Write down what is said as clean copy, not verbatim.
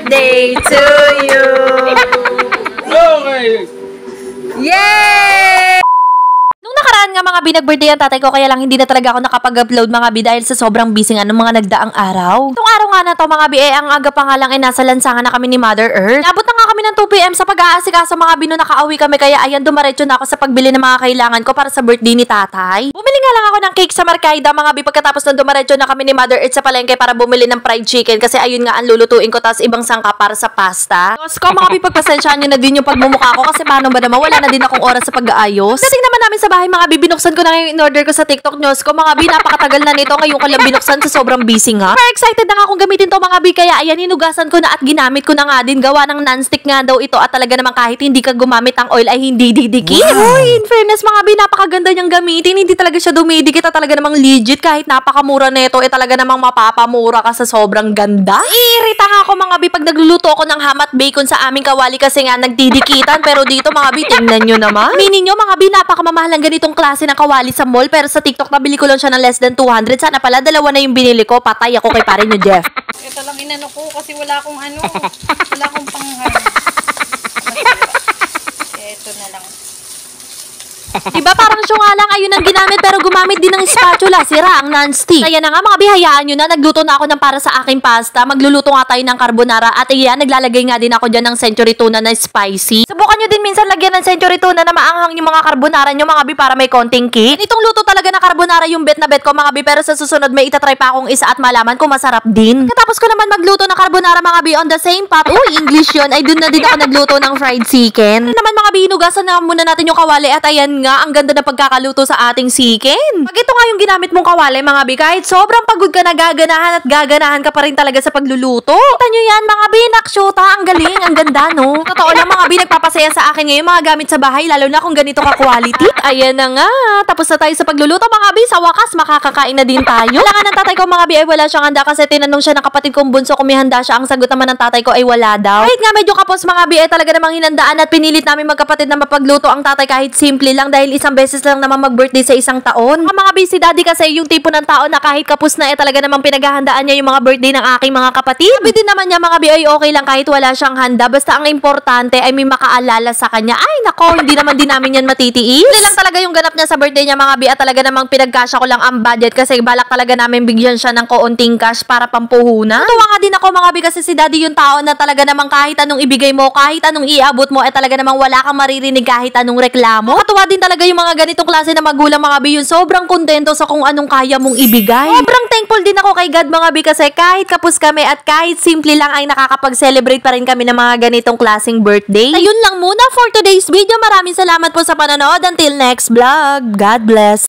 birthday to you! Okay! Yay! Nung nakaraan nga mga binag-birthday ang tatay ko, kaya lang hindi na talaga ako nakapag-upload mga bi dahil sa sobrang busy nga ng mga nagdaang araw. Itong araw nga na to mga bi, ang aga pa nga lang nasa lansangan na kami ni Mother Earth. Nabot na nga kami ng 2 PM sa pag-aasikaso mga bino, nakauwi kami, kaya ayan dumaretso na ako sa pagbili ng mga kailangan ko para sa birthday ni tatay. Bumili nga lang ako ng cake sa Marcaida mga bi, pagkatapos na dumaretso na kami ni Mother Earth sa palengke para bumili ng fried chicken kasi ayun nga ang lulutuin ko, tapos ibang sangka para sa pasta. Tapos ko mga bi, pagpasensyahan nyo na din yung pagmumukha ko kasi paano ba naman, wala na din akong oras sa pag-aayos. Dating naman namin sa bahay mga bi, binuksan ko na ngayon in-order ko sa TikTok news ko mga bi, napakatagal na nito, ngayon ko lang binuksan sa sobrang busy nga. Super excited na nga akong gamitin to mga bi, kaya ayan, hinugasan ko na at ginamit ko na nga din, gawa ng non-stick nga daw ito at talaga namang kahit hindi ka gumamit ang oil ay hindi didikit. Wow. Uy, in fairness mga bi, napakaganda niyang gamitin, hindi talaga siya dumidikit at talaga namang legit, kahit napakamura nito talaga namang mapapamura ka sa sobrang ganda. Iirita nga ako mga bi pag nagluluto ako ng ham at bacon sa aming kawali kasi nga nagdidikitan, pero dito mga bi, tingnan nyo naman. Meaning nyo mga bi, napakamamahal lang ganitong klase ng kawali sa mall, pero sa TikTok nabili ko lang siya ng less than 200. Sana pala dalawa na yung binili ko, patay ako kay pare nyo Jeff. Ito lang inano ko kasi wala akong wala akong ito na lang. Diba parang siya nga lang ayun ang ginamit, pero gumamit din ng spatula, sira ang non-stick. Kaya na nga mga bihayaan nyo na, nagluto na ako ng para sa aking pasta, magluluto nga tayo ng carbonara, at iyan, naglalagay nga din ako dyan ng century tuna na spicy. Subukan nyo din minsan lagyan ng century tuna na maanghang yung mga carbonara nyo mga bi para may konting kick. Itong luto talaga na carbonara yung bet na bet ko mga bi, pero sa susunod may itatry pa akong isa at malaman kung masarap din. Katapos ko naman magluto ng carbonara mga bi on the same pot, uy English yun, ay dun na din ako nagluto ng fried chicken. Naman mga bi, hinugasan na muna natin yung kawali at ayan nga, ang ganda na pagkakaluto sa ating chicken. Pag ito nga yung ginamit mong kawali mga bi, kahit sobrang pagod ka na, gaganahan at gaganahan ka pa rin talaga sa pagluluto. Kita nyo yan mga bi, naksyota, ang galing, ang ganda no. Totoo lang mga bi, nagpapasaya sa akin ngayon mga gamit sa bahay, lalo na kung ganito ka-quality. Ayan na nga, tapos na tayo sa pagluluto mga bi, sa wakas makakakain na din tayo. Wala nga ng tatay ko mga bi ay wala siyang handa kasi tinanong siya ng kapatid kong bunso kung may handa siya, ang sagot naman ng tatay ko ay wala daw. Kahit nga medyo kapos mga bi ay talaga namang hinandaan at pinilit namin magkapatid na mapagluto ang tatay kahit simple lang dahil isang beses lang naman mag-birthday sa isang taon. Mga busy daddy kasi yung tipo ng tao na kahit kapos na talaga namang pinaghahandaan niya yung mga birthday ng aking mga kapatid. Sabi din naman niya mga bi ay okay lang kahit wala siyang handa, basta ang importante ay may makaalala sa kanya. Ay nako, hindi naman din namin yan matitiis. Hindi lang talaga yung ganap niya sa birthday niya mga bi at talaga namang pinagkasya ko lang ang budget kasi balak talaga namin bigyan siya ng kaunting cash para pampuhunan. Tuwa nga din ako mga bi kasi si daddy yung tao na talaga namang kahit anong ibigay mo, kahit anong iabot mo talaga namang wala kang maririnig kahit anong reklamo. Katuwa din talaga yung mga ganitong klase na magulang mga bi, yun sobrang kontento sa kung anong kaya mong ibigay. Sobrang thankful din ako kay God mga bi kasi kahit kapos kami at kahit simple lang ay nakakapag-celebrate pa rin kami ng mga ganitong klaseng birthday. Ayun lang muna for today's video. Maraming salamat po sa panonood. Until next vlog. God bless.